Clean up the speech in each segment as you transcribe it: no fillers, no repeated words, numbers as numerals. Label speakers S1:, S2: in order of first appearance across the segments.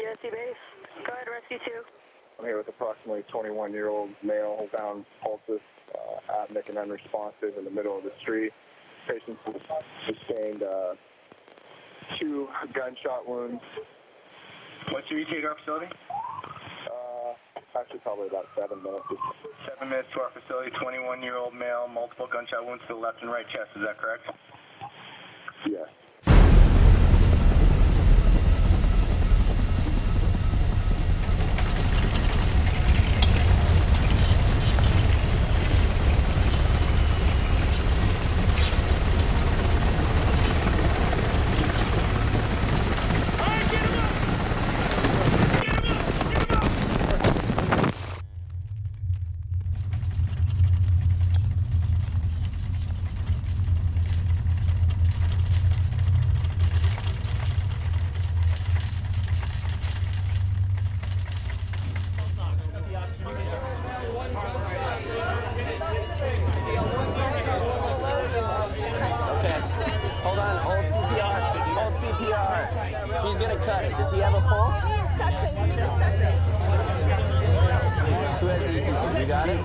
S1: PTSD base. Go ahead, rescue 2.
S2: I'm here with approximately 21-year-old male, found pulseless, apneic and unresponsive in the middle of the street. Patient sustained 2 gunshot wounds.
S3: What's your ETA to our facility?
S2: Actually, probably about 7 minutes.
S3: 7 minutes to our facility, 21-year-old male, multiple gunshot wounds to the left and right chest. Is that correct?
S2: Yes.
S4: He's gonna cut it. Does he have a pulse?
S5: Give me a suction. Give me the suction.
S4: Who has the ECT? You got it?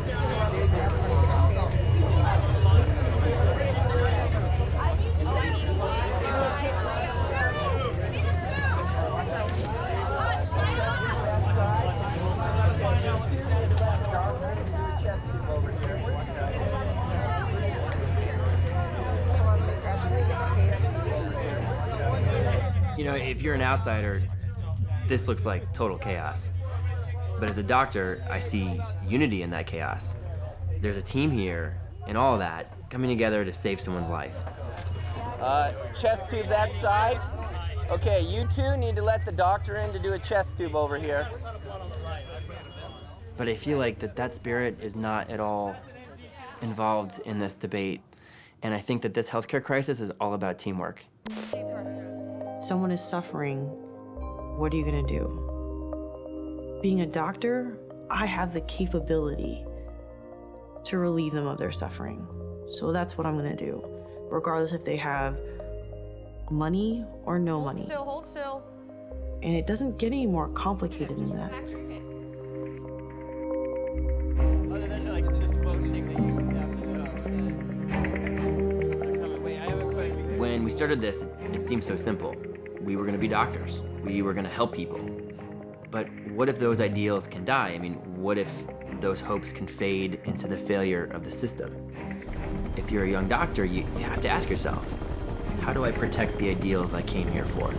S6: You know, if you're an outsider, this looks like total chaos. But as a doctor, I see unity in that chaos. There's a team here, and all of that coming together to save someone's life.
S4: Chest tube that side. Okay, you two need to let the doctor in to do a chest tube over here.
S6: But I feel like that spirit is not at all involved in this debate. And I think that this healthcare crisis is all about teamwork.
S7: Someone is suffering, what are you gonna do? Being a doctor, I have the capability to relieve them of their suffering. So that's what I'm gonna do, regardless if they have money or no money.
S5: Hold still.
S7: And it doesn't get any more complicated than that.
S4: Other than like just boasting that you should have to
S6: When we started this, it seemed so simple. We were gonna be doctors. We were gonna help people. But what if those ideals can die? I mean, what if those hopes can fade into the failure of the system? If you're a young doctor, you have to ask yourself, how do I protect the ideals I came here for?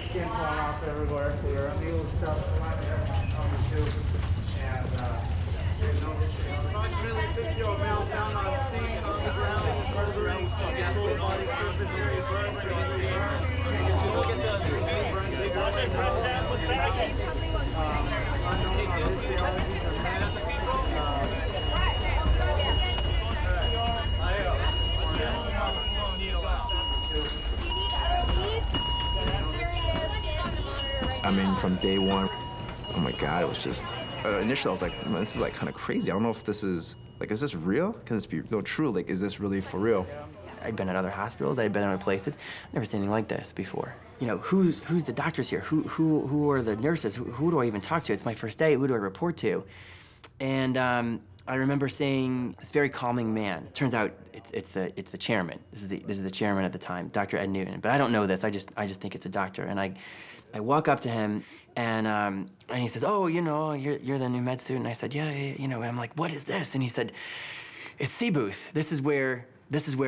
S8: Skin falling off everywhere. We were unusual stuff on the tube. And there's no issue. Approximately 50-year-old male found on scene on the ground. Incarcerated. Full body surface areas. Look at the unknown physiology for men.
S9: I mean, from day one, oh my God, it was just, initially I was like, man, this is like kind of crazy. I don't know if this is, like, is this real? Can this be true? Like, is this really for real?
S6: I'd been at other hospitals, I'd been other places, never seen anything like this before. You know, who's the doctors here? Who are the nurses? Who do I even talk to? It's my first day, who do I report to? And I remember seeing this very calming man. Turns out it's the chairman. This is the chairman at the time, Dr. Ed Newton. But I don't know this. I just think it's a doctor. And I walk up to him and he says, "Oh, you know, you're the new med student." And I said, "Yeah, you know." And I'm like, "What is this?" And he said, "It's C booth. This is where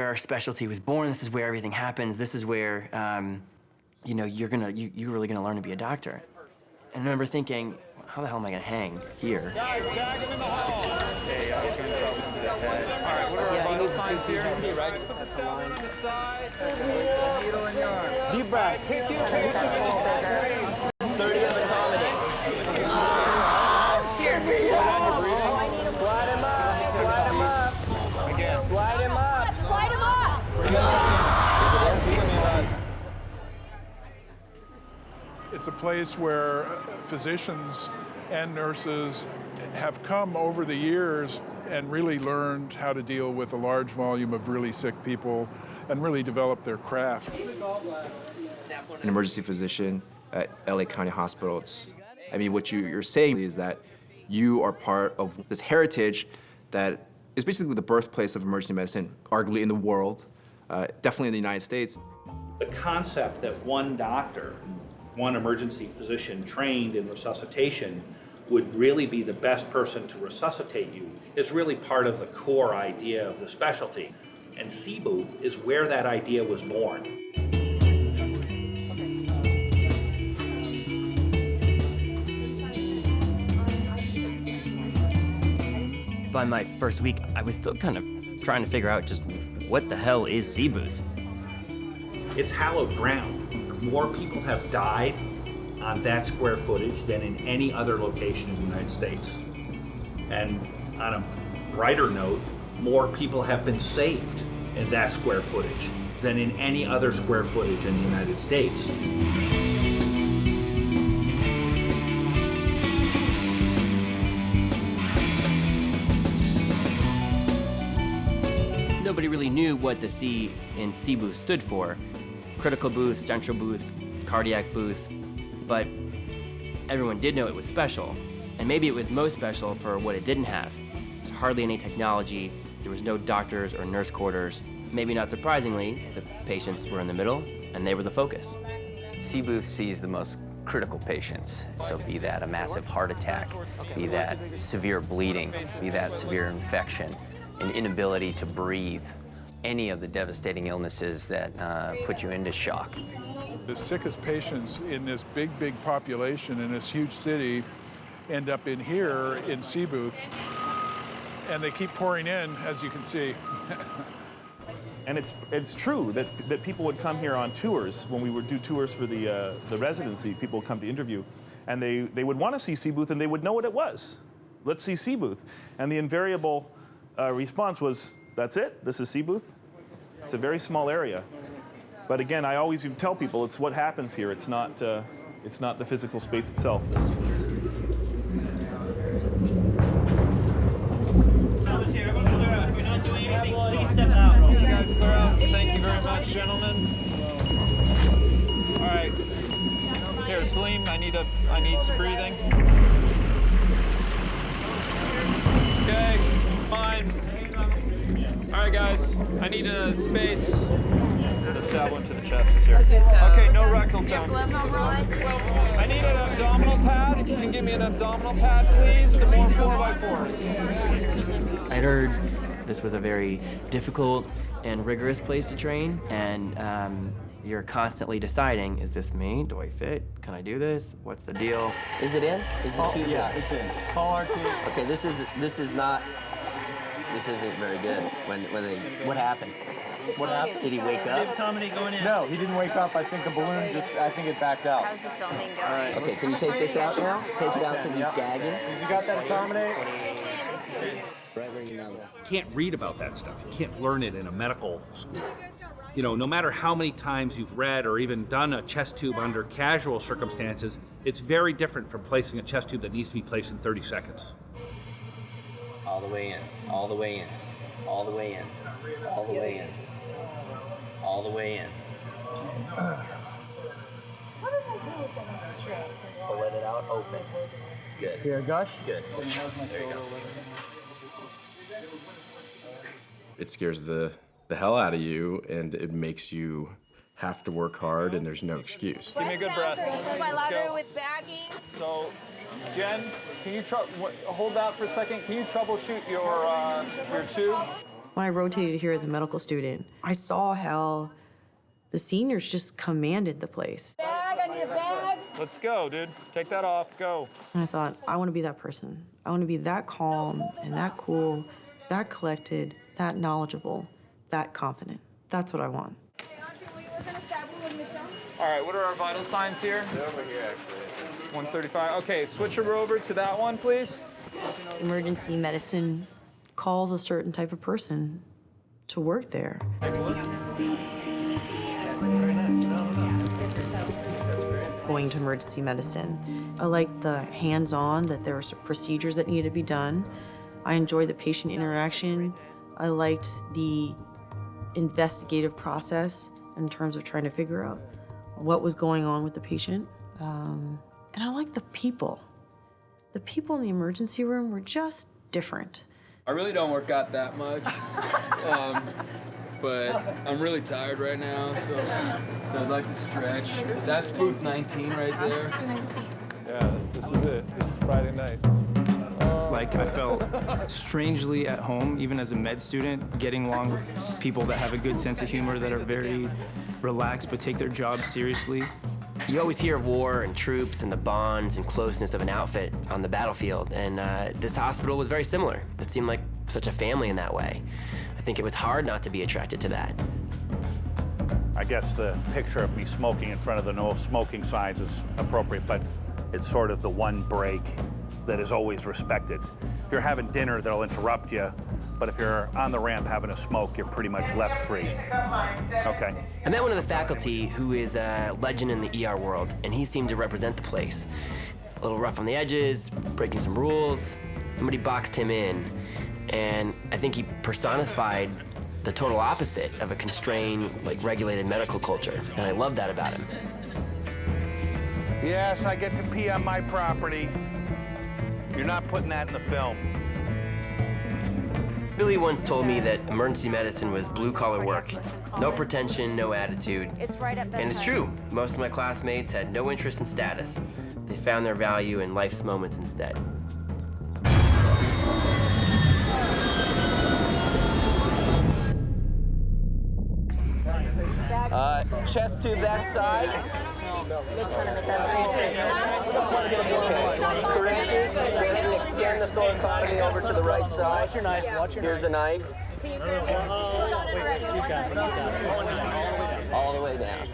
S6: our specialty was born. This is where everything happens. This is where you know, you're really gonna learn to be a doctor." And I remember thinking, how the hell am I gonna hang here?
S8: Guys, bag him in the hall. Hey, gunshot wound to the head. All right, what are our vital signs here?
S4: right?
S8: Put this down on the side.
S2: Needle in your arm.
S8: Deep breath. Hit the patient in the head, please.
S4: 30 of atomities. Slide him up. Slide him up.
S8: Again.
S4: Slide him up.
S5: Slide him up.
S10: It's a place where physicians and nurses have come over the years and really learned how to deal with a large volume of really sick people and really develop their craft.
S9: An emergency physician at LA County Hospital, what you're saying is that you are part of this heritage that is basically the birthplace of emergency medicine, arguably in the world, definitely in the United States.
S11: The concept that one doctor, one emergency physician trained in resuscitation would really be the best person to resuscitate you is really part of the core idea of the specialty. And Seabooth is where that idea was born.
S6: By my first week, I was still kind of trying to figure out just what the hell is Seabooth.
S11: It's hallowed ground. More people have died on that square footage than in any other location in the United States. And on a brighter note, more people have been saved in that square footage than in any other square footage in the United States.
S6: Nobody really knew what the C in Seabooth stood for. Critical booth, central booth, cardiac booth, but everyone did know it was special. And maybe it was most special for what it didn't have. There's hardly any technology, there was no doctors or nurse quarters. Maybe not surprisingly, the patients were in the middle and they were the focus.
S12: Seabooth sees the most critical patients. So be that a massive heart attack, be that severe bleeding, be that severe infection, an inability to breathe, any of the devastating illnesses that put you into shock.
S10: The sickest patients in this big population in this huge city end up in here in Seabooth, and they keep pouring in, as you can see.
S13: And it's true that people would come here on tours. When we would do tours for the residency, people would come to interview, and they would want to see Seabooth, and they would know what it was. Let's see Seabooth. And the invariable response was, that's it? This is Seabooth? It's a very small area. But again, I always tell people it's what happens here. It's not the physical space itself.
S8: Please step out. You guys clear out. Thank you very much, gentlemen. All right. Here, Salim, I need some breathing. Okay, fine. All right, guys, I need a space. The stab one to the chest is here. Okay, no rectal tone. I need an abdominal pad. If you can give me an abdominal pad, please. Some more 4x4s.
S6: I'd heard this was a very difficult and rigorous place to train, and you're constantly deciding, is this me? Do I fit? Can I do this? What's the deal?
S4: Is it in? Is the tube?
S8: Yeah, it's in. Call our team.
S4: Okay, this isn't very good. What happened? What happened? Did he wake up?
S8: Going in. No, he didn't wake up. I think the balloon I think it backed out.
S5: How's the filming going?
S8: All right.
S4: Okay, can you take this out now? Take it out because he's gagging.
S8: Has he got that accommodate?
S4: Right where you know.
S11: You can't read about that stuff. You can't learn it in a medical school. You know, no matter how many times you've read or even done a chest tube under casual circumstances, it's very different from placing a chest tube that needs to be placed in 30 seconds.
S4: All the way in, all the way in, all the way in, all the way in, all the way in. Pull let it out, open. Good.
S8: Here, gush?
S4: Good. There you go.
S9: It scares the hell out of you, and it makes you have to work hard, and there's no excuse.
S8: Give me a good breath.
S5: Bilateral with bagging.
S8: So, Jen, can you hold that for a second? Can you troubleshoot your tube?
S7: When I rotated here as a medical student, I saw how the seniors just commanded the place.
S5: Bag, I need a bag.
S8: Let's go, dude. Take that off, go.
S7: And I thought, I want to be that person. I want to be that calm and that cool, that collected, that knowledgeable, that confident. That's what I want.
S8: All right, what are our vital signs here? They're over here, actually. 135. Okay, switch her over to that one, please.
S7: Emergency medicine calls a certain type of person to work there. Going to emergency medicine, I like the hands-on, that there were some procedures that needed to be done. I enjoyed the patient interaction. I liked the investigative process in terms of trying to figure out what was going on with the patient. And I liked the people. The people in the emergency room were just different.
S14: I really don't work out that much, but I'm really tired right now, so I'd like to stretch. That's booth 19 right there.
S8: Yeah, this is it. This is Friday night.
S15: Like, I felt strangely at home, even as a med student, getting along with people that have a good sense of humor, that are very relaxed but take their job seriously.
S6: You always hear of war and troops and the bonds and closeness of an outfit on the battlefield, and this hospital was very similar. It seemed like such a family in that way. I think it was hard not to be attracted to that.
S11: I guess the picture of me smoking in front of the no smoking signs is appropriate, but it's sort of the one break that is always respected. If you're having dinner, they'll interrupt you, but if you're on the ramp having a smoke, you're pretty much left free. Okay.
S6: I met one of the faculty who is a legend in the ER world, and he seemed to represent the place. A little rough on the edges, breaking some rules. Somebody boxed him in, and I think he personified the total opposite of a constrained, regulated medical culture, and I love that about him.
S11: Yes, I get to pee on my property. You're not putting that in the film.
S6: Billy once told me that emergency medicine was blue-collar work. No pretension, no attitude.
S5: It's right at bedtime.
S6: And it's true. Most of my classmates had no interest in status. They found their value in life's moments instead.
S12: Chest tube that side. Correction. Go ahead and extend the thoracotomy over to the right side.
S16: Watch your knife. Watch your
S12: Here's a knife. All the way down.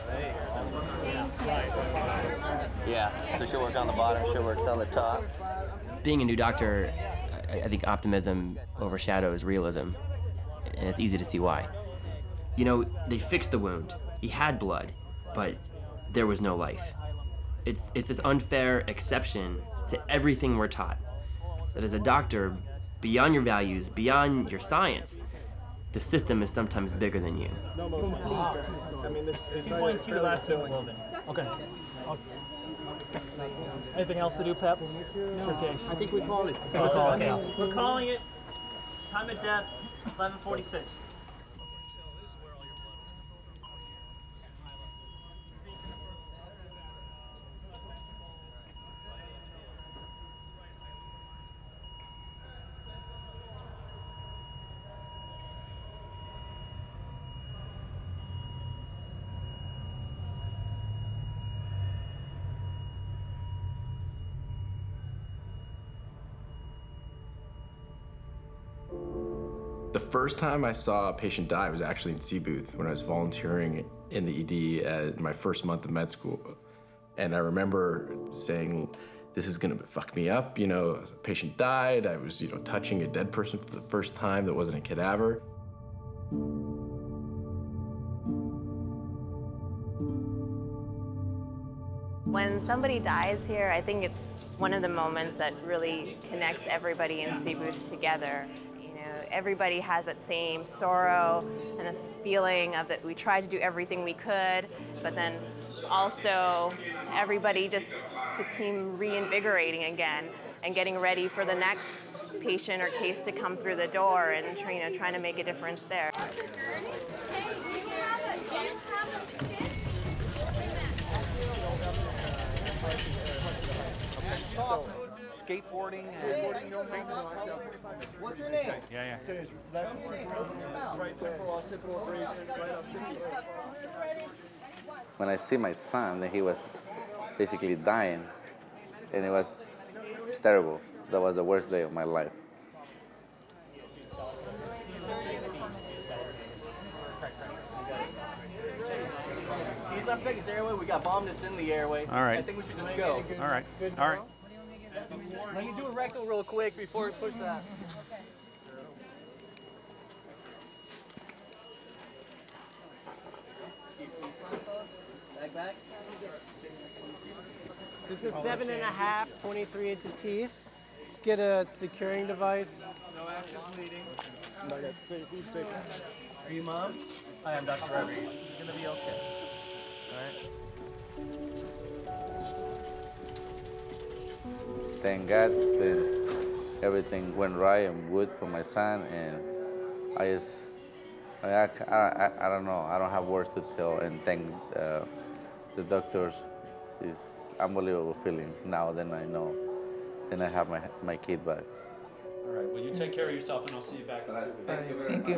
S12: Yeah, so she'll work on the bottom, she'll work on the top.
S6: Being a new doctor, I think optimism overshadows realism, and it's easy to see why. You know, they fixed the wound. He had blood, but there was no life. It's this unfair exception to everything we're taught. That as a doctor, beyond your values, beyond your science, the system is sometimes bigger than you.
S16: I mean, 2.2 the last thing will open. Okay. Anything else to do, Pep? No. Case. I think we called it. Okay. We're calling it. Time of death, 11:46.
S9: The first time I saw a patient die was actually in C booth when I was volunteering in the ED at my first month of med school. And I remember saying, this is gonna fuck me up. You know, a patient died. I was, touching a dead person for the first time that wasn't a cadaver.
S17: When somebody dies here, I think it's one of the moments that really connects everybody in C booth together. Everybody has that same sorrow and a feeling of that we tried to do everything we could, but then also everybody just, the team reinvigorating again and getting ready for the next patient or case to come through the door and trying to make a difference there.
S3: Skateboarding and
S16: What's your name?
S3: yeah.
S18: When I see my son, he was basically dying, and it was terrible. That was the worst day of my life.
S4: He's not protecting his airway. We got bombed us in the airway.
S13: All right.
S4: I think we should just go.
S13: All right. All right.
S4: Let me do a rectal real quick before we push that. Back.
S19: So it's a 7.5, 23 inch teeth. Let's get a securing device.
S3: No active bleeding.
S4: Are you Mom? Hi, I'm Dr. Reverie. It's gonna be okay. All right.
S18: Thank God that everything went right and good for my son, and I don't know. I don't have words to tell and thank the doctors. It's unbelievable feeling now. Then I know. Then I have my kid back.
S13: All right. Well, you take care of yourself, and I'll see you back.
S20: Thank you.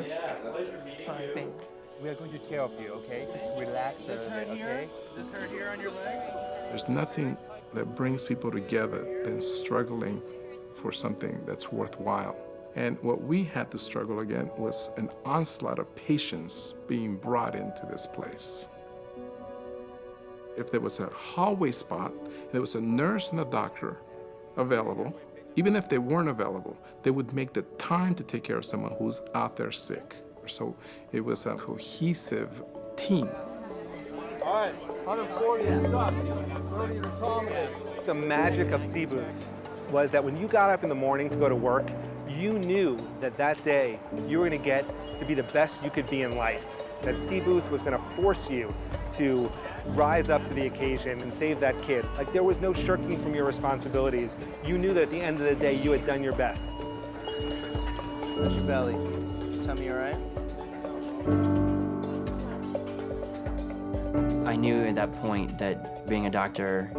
S13: Yeah, pleasure meeting you.
S3: We are going to take care of you, okay? Just relax a little bit, okay?
S8: Does this hurt here on your leg?
S10: There's nothing that brings people together than struggling for something that's worthwhile. And what we had to struggle again was an onslaught of patients being brought into this place. If there was a hallway spot, there was a nurse and a doctor available, even if they weren't available, they would make the time to take care of someone who's out there sick. So it was a cohesive team.
S3: All right, 140 is up. 30 to accommodate.
S21: The magic of Sea Booth was that when you got up in the morning to go to work, you knew that that day you were going to get to be the best you could be in life. That Sea Booth was going to force you to rise up to the occasion and save that kid. Like there was no shirking from your responsibilities. You knew that at the end of the day you had done your best.
S19: How's your belly? Tummy all right?
S6: I knew at that point that being a doctor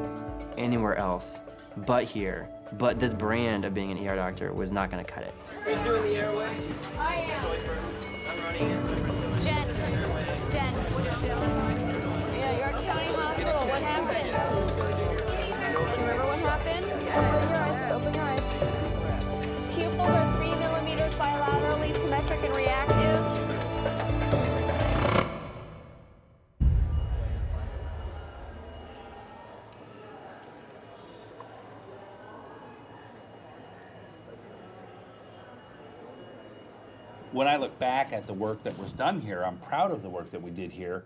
S6: anywhere else but here, but this brand of being an ER doctor was not going to cut it.
S4: Are you doing the airway?
S5: I am.
S4: I'm running it.
S5: Jen, what are you doing? Yeah, York County Hospital. What happened? Do you remember what happened? Open your eyes. Pupils are 3 millimeters bilaterally symmetric and reactive.
S11: When I look back at the work that was done here, I'm proud of the work that we did here.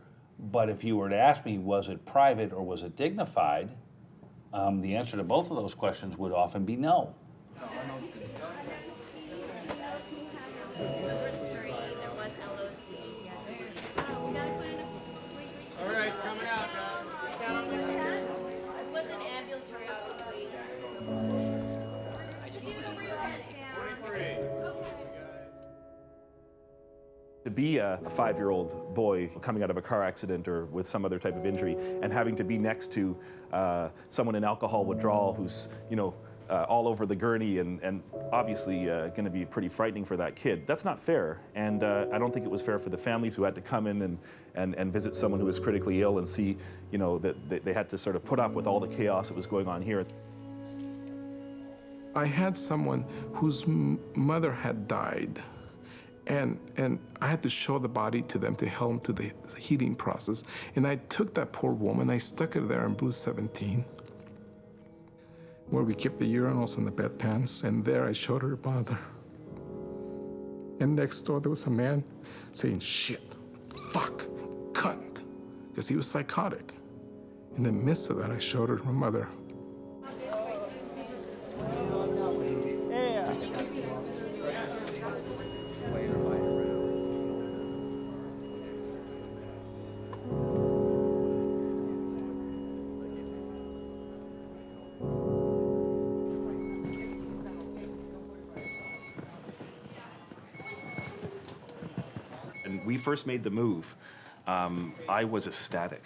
S11: But if you were to ask me, was it private or was it dignified? The answer to both of those questions would often be no.
S8: All right, coming out, guys.
S5: With an ambulatory, obviously.
S13: To be a 5-year-old boy coming out of a car accident or with some other type of injury and having to be next to someone in alcohol withdrawal who's, all over the gurney and obviously going to be pretty frightening for that kid. That's not fair, and I don't think it was fair for the families who had to come in and visit someone who was critically ill and see, that they had to sort of put up with all the chaos that was going on here.
S10: I had someone whose mother had died, and I had to show the body to them to help them to the healing process. And I took that poor woman, I stuck her there in booth 17, where we kept the urinals and the bedpans, and there I showed her mother. And next door there was a man saying, shit, fuck, cunt, because he was psychotic. In the midst of that, I showed her her mother.
S13: When we first made the move, I was ecstatic.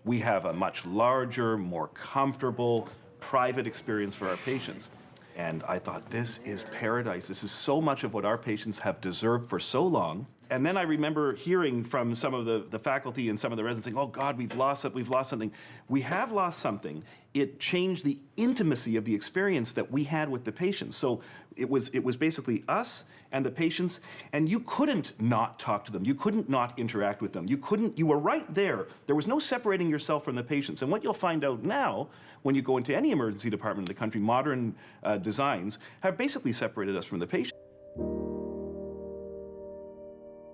S13: We have a much larger, more comfortable, private experience for our patients. And I thought, this is paradise. This is so much of what our patients have deserved for so long. And then I remember hearing from some of the faculty and some of the residents saying, oh God, we've lost something. We have lost something. It changed the intimacy of the experience that we had with the patients. So it was basically us and the patients, and you couldn't not talk to them. You couldn't not interact with them. You were right there. There was no separating yourself from the patients. And what you'll find out now, when you go into any emergency department in the country, modern designs have basically separated us from the patients.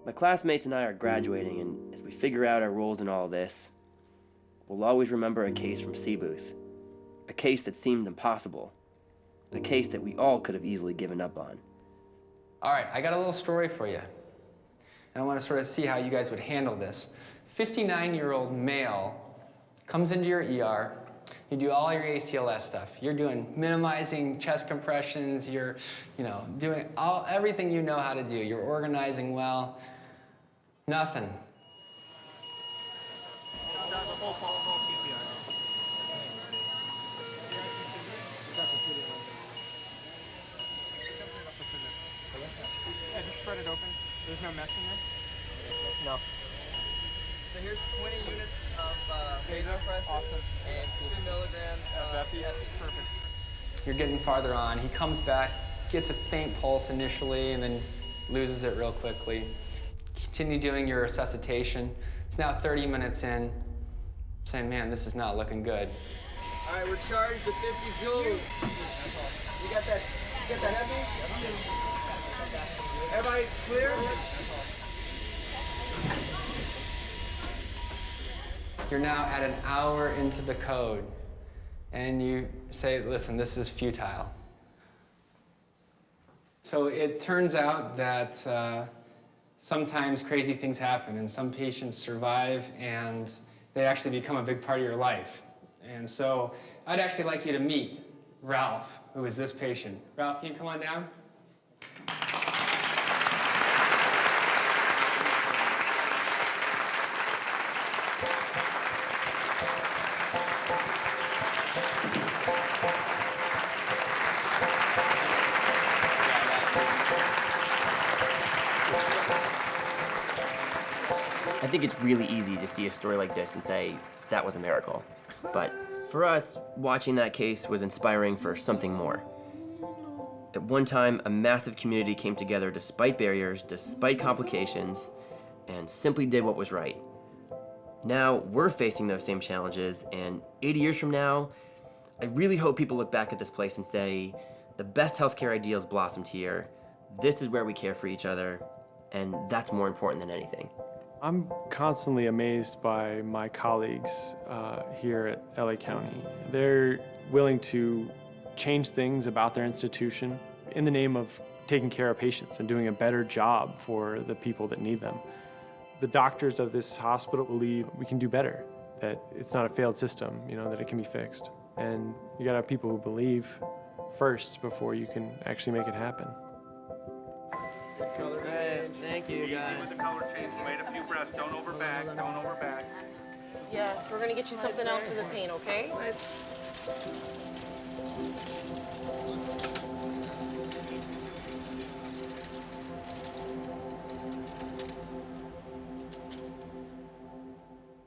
S6: My classmates and I are graduating, and as we figure out our roles in all this, we'll always remember a case from Seabooth. A case that seemed impossible. A case that we all could have easily given up on.
S20: All right, I got a little story for you. And I want to sort of see how you guys would handle this. 59-year-old male comes into your ER. You do all your ACLS stuff. You're doing minimizing chest compressions. You're, doing everything you know how to do. You're organizing well. Nothing.
S8: Yeah, just spread it open. There's no mesh in there? No.
S20: So here's 20 units of vasopressin and 2 milligrams of epi.
S8: Perfect.
S20: You're getting farther on. He comes back, gets a faint pulse initially, and then loses it real quickly. Continue doing your resuscitation. It's now 30 minutes in. Saying, man, this is not looking good.
S14: All right, we're charged with 50 joules. You got that? You got that heavy? Everybody clear?
S20: You're now at an hour into the code, and you say, listen, this is futile. So it turns out that sometimes crazy things happen, and some patients survive, and they actually become a big part of your life. And so I'd actually like you to meet Ralph, who is this patient. Ralph, can you come on down?
S6: I think it's really easy to see a story like this and say, that was a miracle. But for us, watching that case was inspiring for something more. At one time, a massive community came together despite barriers, despite complications, and simply did what was right. Now, we're facing those same challenges, and 80 years from now, I really hope people look back at this place and say, the best healthcare ideals blossomed here, this is where we care for each other, and that's more important than anything.
S22: I'm constantly amazed by my colleagues here at LA County. They're willing to change things about their institution in the name of taking care of patients and doing a better job for the people that need them. The doctors of this hospital believe we can do better, that it's not a failed system, that it can be fixed. And you gotta have people who believe first before you can actually make it happen.
S8: Color change. Thank you, guys. Easy with the color change. Wait a few breaths. Don't overback. Don't overback.
S7: Yes, we're gonna get you something else for the pain, okay?